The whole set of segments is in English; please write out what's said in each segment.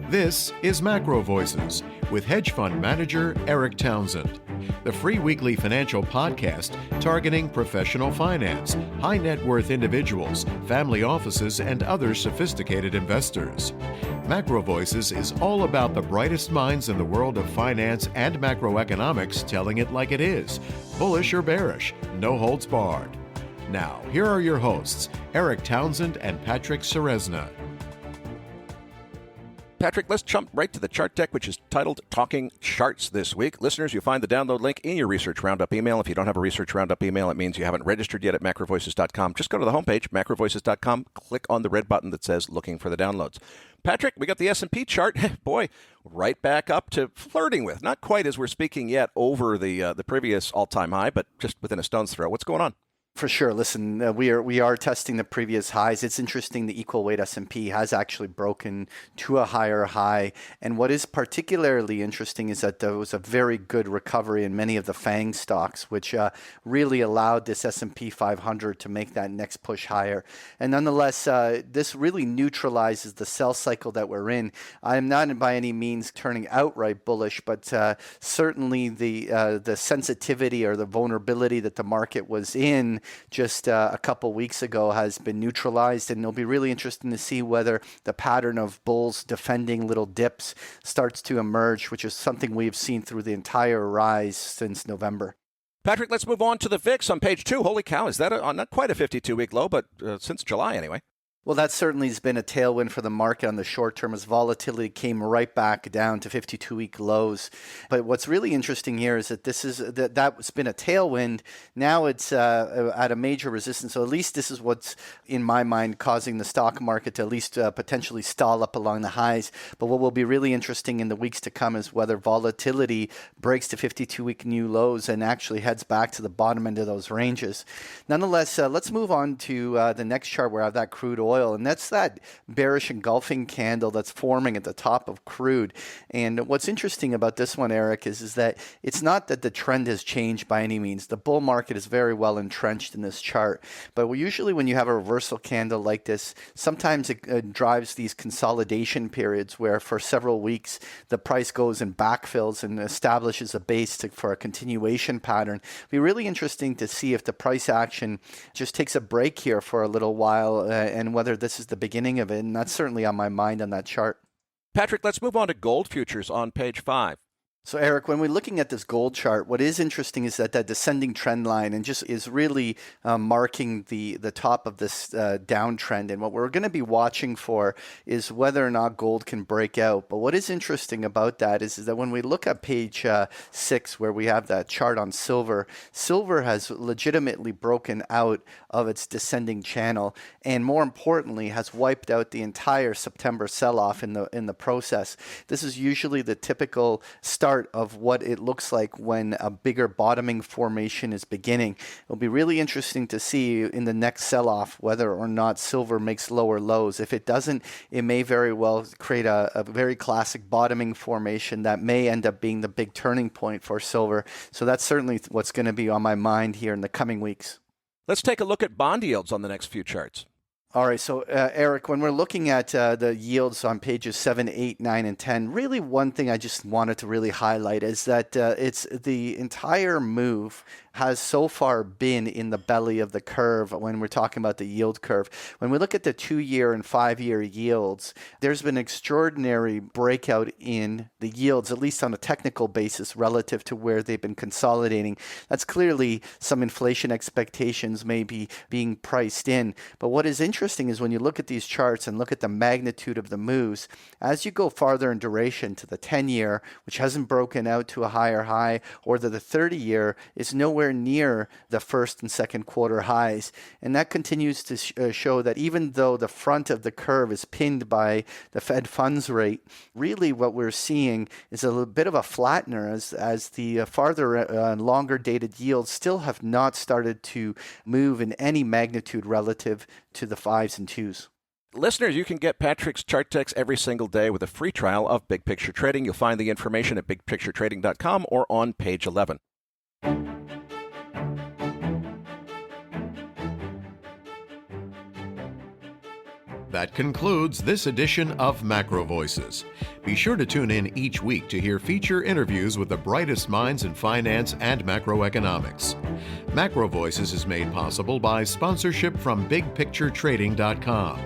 This is MacroVoices with hedge fund manager Eric Townsend, the free weekly financial podcast targeting professional finance, high net worth individuals, family offices, and other sophisticated investors. MacroVoices is all about the brightest minds in the world of finance and macroeconomics telling it like it is, bullish or bearish, no holds barred. Now, here are your hosts, Eric Townsend and Patrick Ceresna. Patrick, let's jump right to the chart deck, which is titled Talking Charts this week. Listeners, you'll find the download link in your Research Roundup email. If you don't have a Research Roundup email, it means you haven't registered yet at MacroVoices.com. Just go to the homepage, MacroVoices.com, click on the red button that says Looking for the Downloads. Patrick, we got the S&P chart. Boy, right back up to flirting with. Not quite as we're speaking yet over the previous all-time high, but just within a stone's throw. What's going on? For sure. Listen, we are testing the previous highs. It's interesting the equal weight S&P has actually broken to a higher high. And what is particularly interesting is that there was a very good recovery in many of the FANG stocks, which really allowed this S&P 500 to make that next push higher. And nonetheless, this really neutralizes the sell cycle that we're in. I'm not by any means turning outright bullish, but certainly the sensitivity or the vulnerability that the market was in just a couple weeks ago has been neutralized, and it'll be really interesting to see whether the pattern of bulls defending little dips starts to emerge, which is something we've seen through the entire rise since November. Patrick, let's move on to the VIX on page 2. Holy cow, is that not quite a 52-week low, but since July anyway? Well, that certainly has been a tailwind for the market on the short term as volatility came right back down to 52-week lows. But what's really interesting here is that that's been a tailwind. Now it's at a major resistance. So at least this is what's, in my mind, causing the stock market to at least potentially stall up along the highs. But what will be really interesting in the weeks to come is whether volatility breaks to 52-week new lows and actually heads back to the bottom end of those ranges. Nonetheless, let's move on to the next chart where I have that crude oil. And that's that bearish engulfing candle that's forming at the top of crude. And what's interesting about this one, Eric, is that it's not that the trend has changed by any means. The bull market is very well entrenched in this chart. But usually when you have a reversal candle like this, sometimes it drives these consolidation periods where for several weeks the price goes and backfills and establishes a base for a continuation pattern. It'll be really interesting to see if the price action just takes a break here for a little while and whether this is the beginning of it, and that's certainly on my mind on that chart. Patrick, let's move on to gold futures on page 5. So, Eric, when we're looking at this gold chart, what is interesting is that descending trend line and just is really marking the top of this downtrend. And what we're going to be watching for is whether or not gold can break out. But what is interesting about that is that when we look at page 6, where we have that chart on silver, silver has legitimately broken out of its descending channel, and more importantly, has wiped out the entire September sell-off in the process. This is usually the typical start of what it looks like when a bigger bottoming formation is beginning. It'll be really interesting to see in the next sell-off whether or not silver makes lower lows. If it doesn't, it may very well create a very classic bottoming formation that may end up being the big turning point for silver. So that's certainly what's going to be on my mind here in the coming weeks. Let's take a look at bond yields on the next few charts. All right, so Eric, when we're looking at the yields on pages 7, 8, 9, and 10, really one thing I just wanted to really highlight is that it's the entire move has so far been in the belly of the curve when we're talking about the yield curve. When we look at the 2-year and 5-year yields, there's been extraordinary breakout in the yields, at least on a technical basis, relative to where they've been consolidating. That's clearly some inflation expectations may be being priced in. But what is interesting is when you look at these charts and look at the magnitude of the moves, as you go farther in duration to the 10-year, which hasn't broken out to a higher high, or the 30-year is nowhere near the first and second quarter highs. And that continues to show that even though the front of the curve is pinned by the Fed funds rate, really what we're seeing is a little bit of a flattener as the farther and longer dated yields still have not started to move in any magnitude relative to the 5s and 2s. Listeners, you can get Patrick's chart decks every single day with a free trial of Big Picture Trading. You'll find the information at bigpicturetrading.com or on page 11. That concludes this edition of MacroVoices. Be sure to tune in each week to hear feature interviews with the brightest minds in finance and macroeconomics. MacroVoices is made possible by sponsorship from BigPictureTrading.com,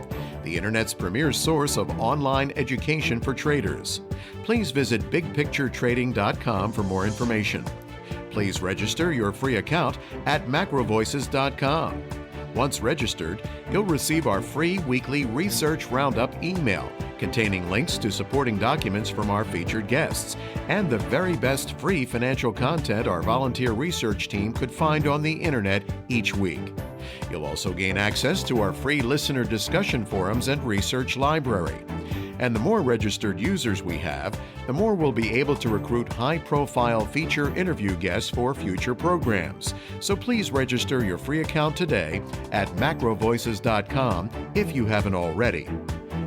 the Internet's premier source of online education for traders. Please visit BigPictureTrading.com for more information. Please register your free account at MacroVoices.com. Once registered, you'll receive our free weekly Research Roundup email containing links to supporting documents from our featured guests and the very best free financial content our volunteer research team could find on the Internet each week. You'll also gain access to our free listener discussion forums and research library. And the more registered users we have, the more we'll be able to recruit high-profile feature interview guests for future programs. So please register your free account today at MacroVoices.com if you haven't already.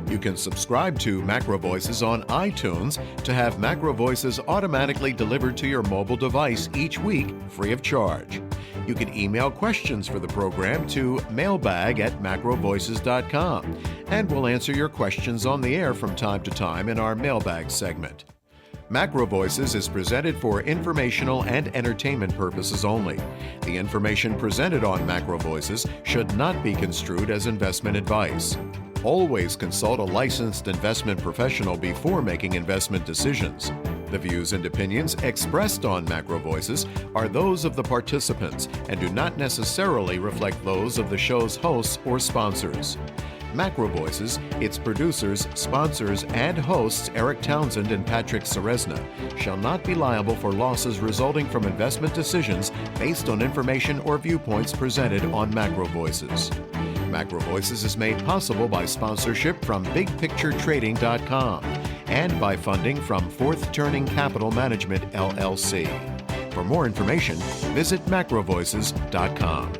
You can subscribe to MacroVoices on iTunes to have MacroVoices automatically delivered to your mobile device each week free of charge. You can email questions for the program to mailbag@macrovoices.com, and we'll answer your questions on the air from time to time in our mailbag segment. MacroVoices is presented for informational and entertainment purposes only. The information presented on MacroVoices should not be construed as investment advice. Always consult a licensed investment professional before making investment decisions. The views and opinions expressed on MacroVoices are those of the participants and do not necessarily reflect those of the show's hosts or sponsors. MacroVoices, its producers, sponsors, and hosts Eric Townsend and Patrick Ceresna shall not be liable for losses resulting from investment decisions based on information or viewpoints presented on MacroVoices. MacroVoices is made possible by sponsorship from BigPictureTrading.com and by funding from Fourth Turning Capital Management, LLC. For more information, visit MacroVoices.com.